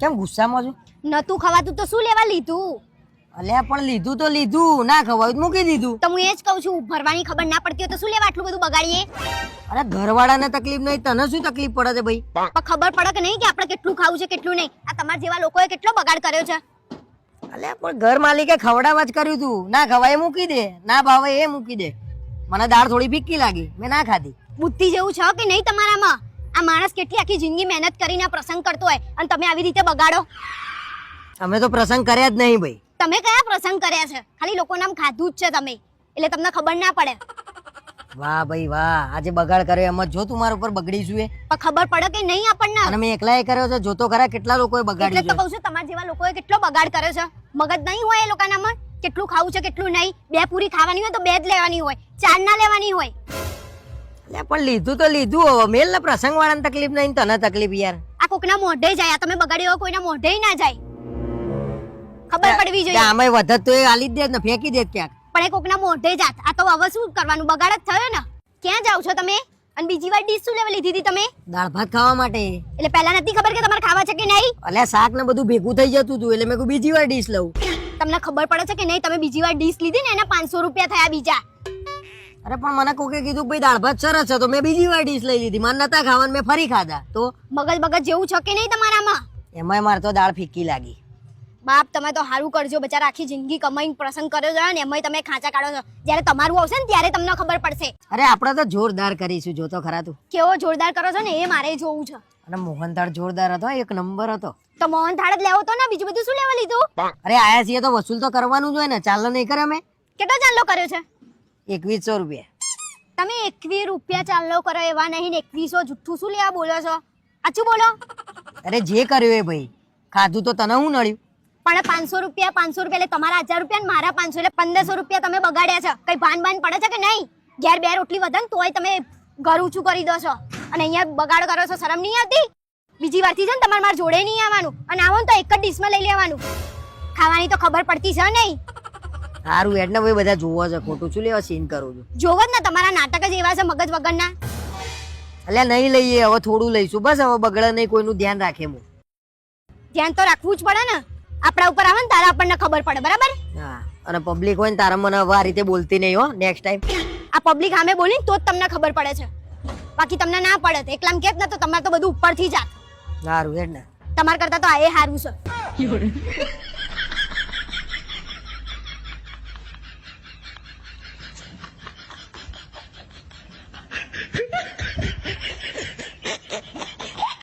કેમ ગુસ્સામાં છો? નતું ખવાતું તો શું લેવા લીધું? અલ્યા પણ લીધું તો લીધું, ના ખવાયું તો મૂકી દીધું. તો હું એ જ કહું છું, ભરવાની ખબર ના પડતી હોય તો શું લેવા આટલું બધું બગાડીએ? અરે ઘરવાળાને તકલીફ નહીં, તને શું તકલીફ પડે છે ભાઈ? પણ ખબર પડે કે નહીં કે આપણે કેટલું ખાવું છે કેટલું નહીં? આ તમારા જેવા લોકોએ કેટલો બગાડ કર્યો છે. અલ્યા પણ ઘર માલિકે ખવડાવવા જ કર્યું તું, ના ખવાય મૂકી દે, ના ભાવે એ મૂકી દે. મને દાળ થોડી ફીક્કી લાગી, મેં ના ખાધી. બુદ્ધિ જેવું છે કે નહીં તમારામાં? આ માણસ કેટલી આખી જિંદગી મહેનત કરીને પ્રસંગ કરતો હોય અને તમે આવી રીતે બગાડો. અમે તો પ્રસંગ કર્યા જ નહીં ભાઈ. તમે કયા પ્રસંગ કર્યા છે? ખાલી લોકો નામ ખાધું જ છે તમે, એટલે તમને ખબર ના પડે. વાહ ભાઈ વાહ, આજે બગાડ કર્યો એમ જ જો તું મારા ઉપર બગડીશું એ. પણ ખબર પડે કે નહીં આપણને? અને મેં એકલા એ કર્યો છે, જોતો ખરા કેટલા લોકોએ એટલે બગાડ્યું તો છે. કહું છું, તમારા જેવા લોકોએ કેટલો બગાડ કર્યો છે. મગજ નહીં હોય એ લોકોનામાં? કેટલું ખાવું છે કેટલું નહીં? 2 પૂરી ખાવાની હોય તો 2 જ લેવાની હોય, 4 ના લેવાની હોય. અલ્યા પણ લીધું તો લીધું, હવે મેલ ને પ્રસંગ વાળાને તકલીફ નહીં, તને તકલીફ યાર. આ કોકના મોઢે જાય, આ તમે બગાડ્યો હોય કોઈના મોઢે ના જાય. ખબર પડવી જોઈએ. આમાં વધત તો એ આલી જ દે ને ફેંકી દે ક્યાંક. પણ એ કોકના મોઢે જાત, આ તો હવે શું કરવાનું? બગાડ જ થયો ને. ક્યાં જાવ છો તમે? અને બીજી વાર ડીશ શું લેવા લીધી હતી તમે? દાળ ભાત ખાવા માટે. એટલે પહેલા નથી ખબર કે તમારે ખાવા છે કે નહીં? અલ્યા શાક ને બધું ભેગું થઈ જતું હતું એટલે મેં કહ્યું બીજી વાર ડીશ લઉં. તમને ખબર પડે છે કે નહીં? તમે બીજી વાર ડીશ લીધી ને એના 500 રૂપિયા થયા બીજા. અરે પણ મને કોકે કીધું ભાઈ દાળ ભાત સરસ છે તો મેં બીજી વાર ડીશ લઈ લીધી. મને નતા ખાવાનું, મેં ફરી ખાધા. તો મગજ બગજ જેવું છે કે નહીં તમારામાં? એમાંય મારે તો દાળ ફીક્કી લાગી. બાપ તમે તો હારું કરજો, બચારા આખી જિંદગી કમાઈને પ્રસંગ કર્યો છે ને એમાંય તમે ખાંચા કાઢો છો. જ્યારે તમારું આવશે ને ત્યારે તમને ખબર પડશે. અરે આપણે તો જોરદાર કરીશું, જોતો ખરા તું. કેવો જોરદાર કરો છો ને એ મારે જોવું છે. અને મોહનથાળ જોરદાર હતો, એક નંબર હતો. તો મોહનથાળ જ લેવો તો ને, બીજું બધું શું લેવા લીધું? અરે આયા છીએ તો વસૂલ તો કરવાનું જ હોય ને, ચાલો નહીં કરે અમે. કેટલો ચાલ્લો કર્યો છે? 2100 રૂપિયા. તમે 21 રૂપિયા ચાલ્લો કરો એવા નહીં ને 2100 જુઠ્ઠું શું લેવા બોલો છો? સાચું બોલો. અરે જે કર્યું એ ભાઈ, ખાધું તો તને હું નડ્યું? પણ 500 રૂપિયા એટલે તમારા 1000 રૂપિયા ને મારા 500 એટલે 1500 રૂપિયા તમે બગાડ્યા છે. કઈ ભાન પડે છે કે નહીં? ઘેર 2 રોટલી વધે ને તોય તમે ઘર ઊંચું કરી દો છો અને અહીંયા બગાડ કરો છો. શરમ નહીં આવતી? બીજી વારથી છે ને તમારે મારા જોડે નહીં આવવાનું, અને આવો ને તો એક જ ડીશમાં લઈ લેવાનું. ખાવાની તો ખબર પડતી છે નહીં? સારું એટલે ભાઈ બધા જોવો છે, ખોટું શું લેવા સીન કરું છું? જોવો જ ને, તમારા નાટક જ એવા છે મગજ વગરના. અલ્યા નહીં લઈએ, હવે થોડું લઈશું બસ. હવે બગડે નહીં, કોઈનું ધ્યાન રાખે. હું ધ્યાન તો રાખવું જ પડે ને. આપણા ઉપર આવે ને તારા આપણને ખબર પડે, બરાબર? હા, અને પબ્લિક હોય ને તારા મને હવે આ રીતે બોલતી નહીં હો નેક્સ્ટ ટાઈમ. આ પબ્લિક સામે બોલી તો જ તમને ખબર પડે છે, બાકી તમને ના પડે. એકલામ કેત ને તો તમારે તો બધું ઉપરથી જાત. સારું હેડ ને. તમાર કરતા તો આ એ સારું છે.